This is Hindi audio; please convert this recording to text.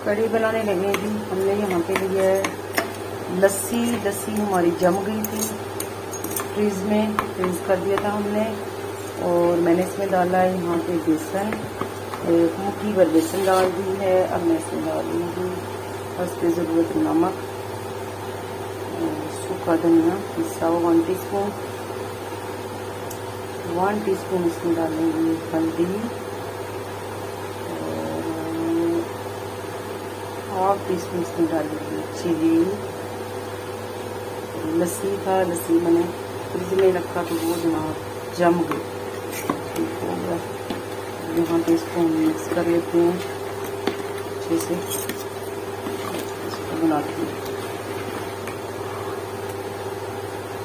कढ़ी बनाने लगे जी। हमने यहाँ पे लिया है लस्सी। लस्सी हमारी जम गई थी, फ्रीज में फ्रीज कर दिया था हमने। और मैंने इसमें डाला है यहाँ पे बेसन, एक मुट्ठी भर बेसन डाल दी है। अब मैं इसमें डाल दूँगी और इसकी ज़रूरत नमक, सूखा धनिया पिसा हुआ 1 टीस्पून, 1 टीस्पून इसमें डालेंगे हल्दी, और 1/2 टीस्पून इसमें डालेंगे चिली। लस्सी था, लस्सी मैंने फ्रिज में रखा तो वो जम गई, ठीक हो गया। यहाँ पे इसको मिक्स कर लेते हैं अच्छे से, इसको बनाते हैं।